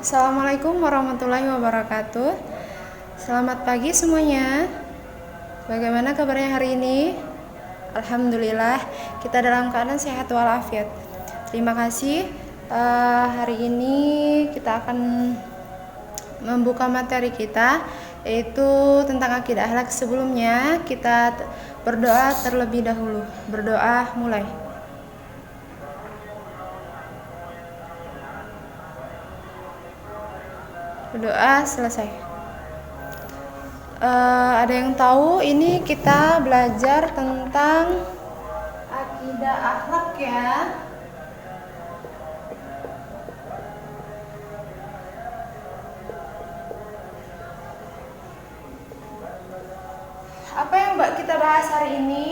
Assalamualaikum warahmatullahi wabarakatuh. Selamat pagi semuanya. Bagaimana kabarnya hari ini? Alhamdulillah, kita dalam keadaan sehat walafiat. Terima kasih. Hari ini kita akan membuka materi kita, yaitu tentang akidah akhlak. Sebelumnya kita berdoa terlebih dahulu. Berdoa mulai. Berdoa selesai. Ada yang tahu ini kita belajar tentang akidah akhlak ya. Apa yang kita bahas hari ini?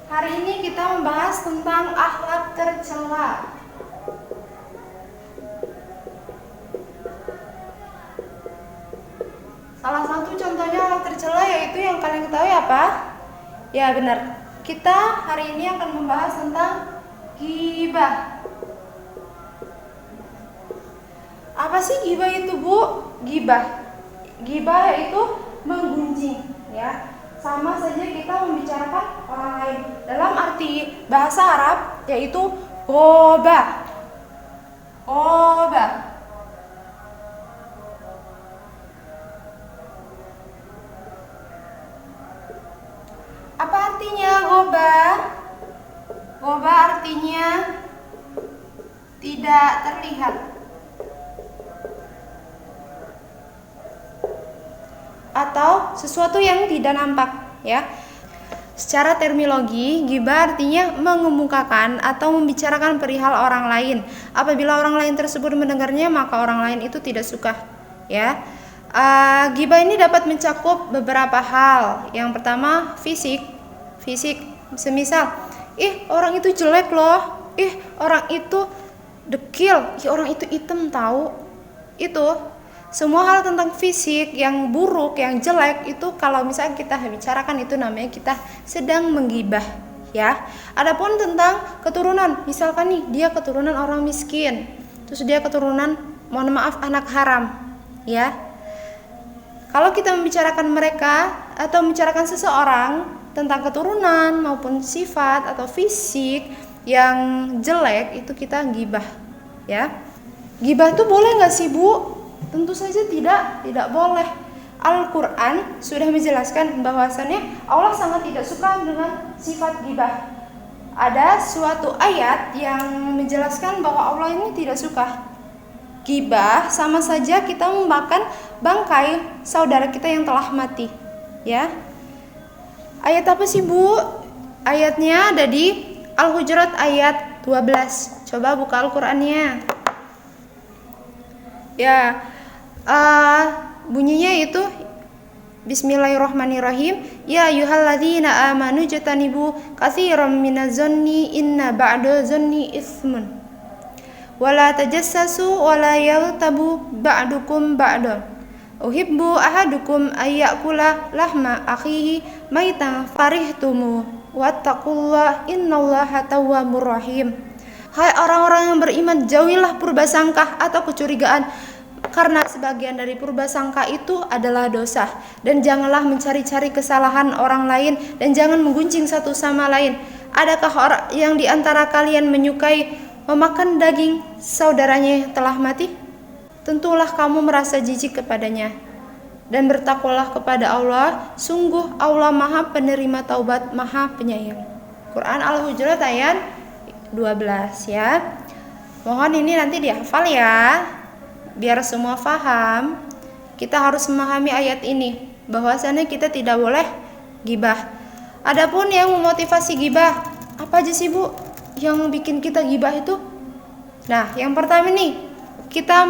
Hari ini kita membahas tentang akhlak tercela. Salah satu contohnya akhlak tercela yaitu yang kalian ketahui apa? Ya benar. Kita hari ini akan membahas tentang ghibah. Apa sih ghibah itu, Bu? Ghibah itu menggunjing, ya. Sama saja kita membicarakan orang lain. Dalam arti bahasa Arab yaitu ghoba. Apa artinya ghoba? Ghoba artinya tidak terlihat. Atau sesuatu yang tidak nampak, ya. Secara terminologi, ghibah artinya mengemukakan atau membicarakan perihal orang lain. Apabila orang lain tersebut mendengarnya, maka orang lain itu tidak suka, ya. Ghibah ini dapat mencakup beberapa hal. Yang pertama, fisik. Semisal, orang itu jelek loh. Orang itu dekil. Orang itu hitam tahu. Itu semua hal tentang fisik yang buruk, yang jelek itu kalau misalnya kita bicarakan itu namanya kita sedang menggibah, ya. Adapun tentang keturunan, misalkan nih dia keturunan orang miskin, terus dia keturunan, mohon maaf, anak haram, ya. Kalau kita membicarakan mereka atau membicarakan seseorang tentang keturunan maupun sifat atau fisik yang jelek, itu kita gibah, ya. Gibah tuh boleh nggak sih, Bu? Tentu saja tidak boleh. Al-Quran sudah menjelaskan bahwasannya Allah sangat tidak suka dengan sifat gibah. Ada suatu ayat yang menjelaskan bahwa Allah ini tidak suka gibah, sama saja kita memakan bangkai saudara kita yang telah mati, ya. Ayat apa sih, Bu? Ayatnya ada di Al-Hujurat ayat 12. Coba buka Al-Qur'annya. Ya, bunyinya itu Bismillahirrahmanirrahim. Ya ayyuhalladzina amanu jatanibu katsiran minaz-zanni inna ba'daz-zanni itsmun. Wala tajassasu wala yaghtabu ba'dukum ba'dan. Uhibbu ahadukum ayyakula lahma akhihi maitan farihtumu wattaqullaha innallaha tawwabur rahim. Hai orang-orang yang beriman, jauhilah purbasangka atau kecurigaan, karena sebagian dari purbasangka itu adalah dosa. Dan janganlah mencari-cari kesalahan orang lain, dan jangan menggunjing satu sama lain. Adakah orang yang di antara kalian menyukai memakan daging saudaranya yang telah mati? Tentulah kamu merasa jijik kepadanya. Dan bertakwalah kepada Allah, sungguh Allah Maha Penerima Taubat, Maha Penyayang. Quran Al-Hujurat ayat 12, ya. Mohon ini nanti dihafal ya, biar semua paham. Kita harus memahami ayat ini, bahwasannya kita tidak boleh gibah. Adapun yang memotivasi gibah, apa aja sih, Bu, yang bikin kita gibah itu? Nah, yang pertama nih, kita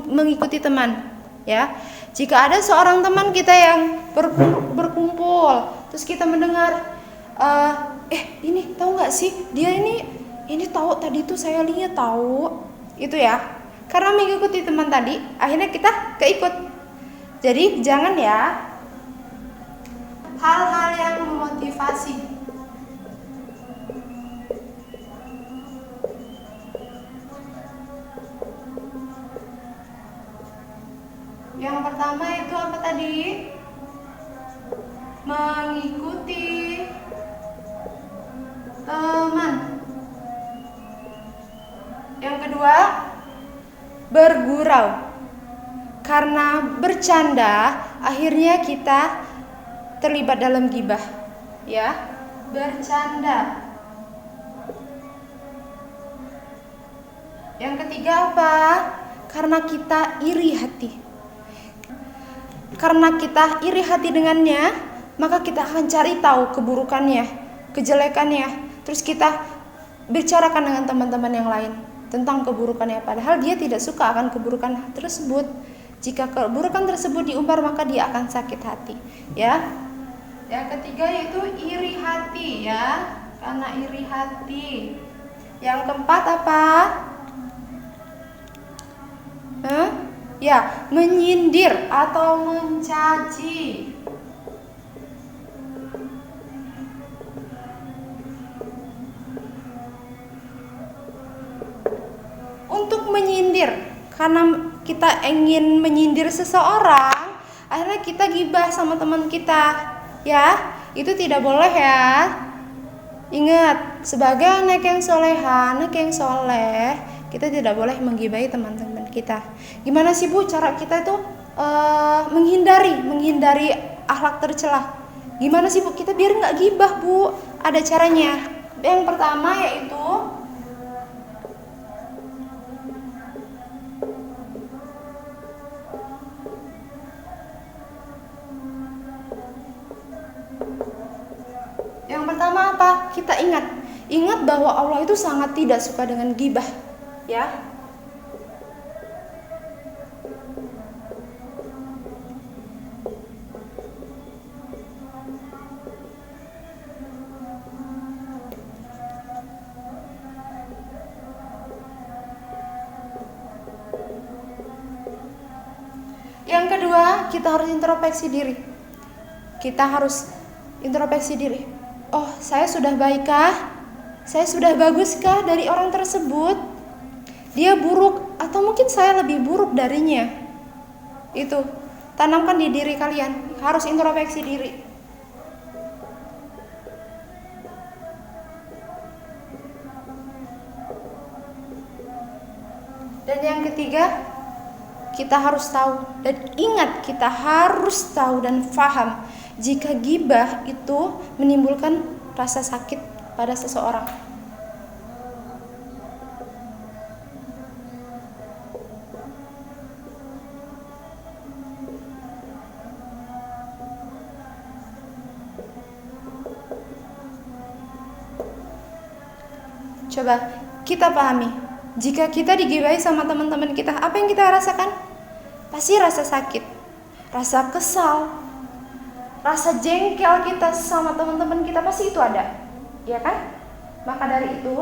mengikuti teman, ya. Jika ada seorang teman kita yang berkumpul, terus kita mendengar, ini tahu nggak sih, dia ini tahu tadi tuh saya lihat tahu, itu ya. Karena mengikuti teman tadi, akhirnya kita keikut. Jadi jangan ya hal-hal yang memotivasi. Yang pertama itu apa tadi? Mengikuti teman. Yang kedua, bergurau. Karena bercanda, akhirnya kita terlibat dalam gibah. Ya, bercanda. Yang ketiga apa? Karena kita iri hati. Karena kita iri hati dengannya, maka kita akan cari tahu keburukannya, kejelekannya. Terus kita bicarakan dengan teman-teman yang lain tentang keburukannya, padahal dia tidak suka akan keburukan tersebut. Jika keburukan tersebut diumbar, maka dia akan sakit hati, ya. Yang ketiga yaitu iri hati, ya, karena iri hati. Yang keempat apa? Ya, menyindir atau mencaci. Untuk menyindir, karena kita ingin menyindir seseorang, akhirnya kita gibah sama teman kita, ya. Itu tidak boleh, ya. Ingat, sebagai anak yang soleha, anak yang soleh, kita tidak boleh menggibahi teman-teman kita. Gimana sih Bu cara kita itu menghindari akhlak tercela? Gimana sih Bu kita biar nggak gibah Bu? Ada caranya. Yang pertama yaitu apa? Kita ingat bahwa Allah itu sangat tidak suka dengan gibah, ya. Yang kedua, kita harus introspeksi diri. Kita harus introspeksi diri. Oh, saya sudah baikkah? Saya sudah baguskah dari orang tersebut? Dia buruk atau mungkin saya lebih buruk darinya? Itu, tanamkan di diri kalian. Harus introspeksi diri. Dan yang ketiga, kita harus tahu dan ingat, kita harus tahu dan paham jika gibah itu menimbulkan rasa sakit pada seseorang. Coba kita pahami, jika kita digibahi sama teman-teman kita, apa yang kita rasakan? Pasti rasa sakit, rasa kesal, rasa jengkel kita sama teman-teman kita, pasti itu ada, ya kan? Maka dari itu,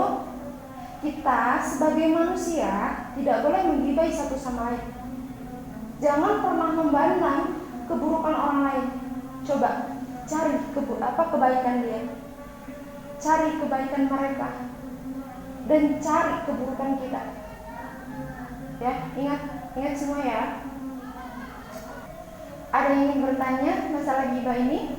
kita sebagai manusia tidak boleh menggibahi satu sama lain. Jangan pernah memandang keburukan orang lain. Coba cari kebaikan dia, cari kebaikan mereka, dan cari keburukan kita. Ya, ingat semua ya. Ada yang ingin bertanya masalah gibah ini?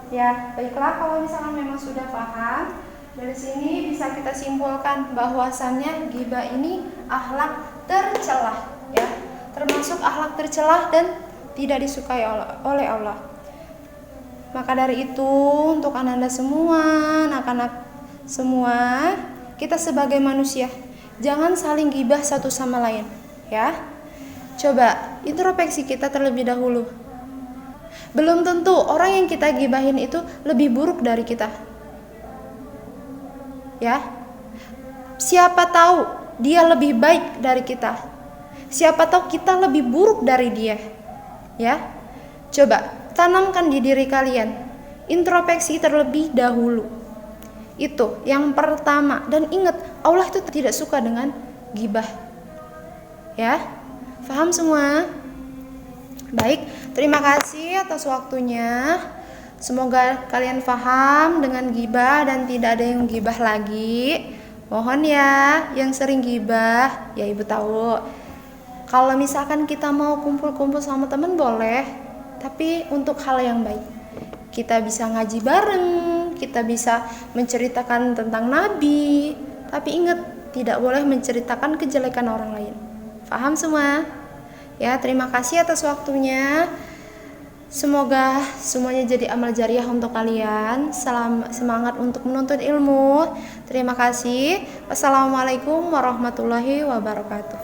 Ya, baiklah, kalau misalkan memang sudah paham, dari sini bisa kita simpulkan bahwasannya gibah ini akhlak tercelah, ya, termasuk akhlak tercelah dan tidak disukai oleh Allah. Maka dari itu, untuk anak-anak semua, anak-anak semua, kita sebagai manusia jangan saling gibah satu sama lain, ya. Coba introspeksi kita terlebih dahulu. Belum tentu orang yang kita gibahin itu lebih buruk dari kita, ya. Siapa tahu dia lebih baik dari kita. Siapa tahu kita lebih buruk dari dia, ya. Coba tanamkan di diri kalian, introspeksi terlebih dahulu. Itu yang pertama. Dan ingat, Allah itu tidak suka dengan gibah, ya. Paham semua? Baik, terima kasih atas waktunya. Semoga kalian paham dengan gibah dan tidak ada yang gibah lagi. Mohon ya, yang sering gibah, ya Ibu tahu. Kalau misalkan kita mau kumpul-kumpul sama teman boleh, tapi untuk hal yang baik. Kita bisa ngaji bareng, kita bisa menceritakan tentang Nabi, tapi ingat, tidak boleh menceritakan kejelekan orang lain. Paham semua? Ya, terima kasih atas waktunya. Semoga semuanya jadi amal jariah untuk kalian. Semangat untuk menuntut ilmu. Terima kasih. Wassalamualaikum warahmatullahi wabarakatuh.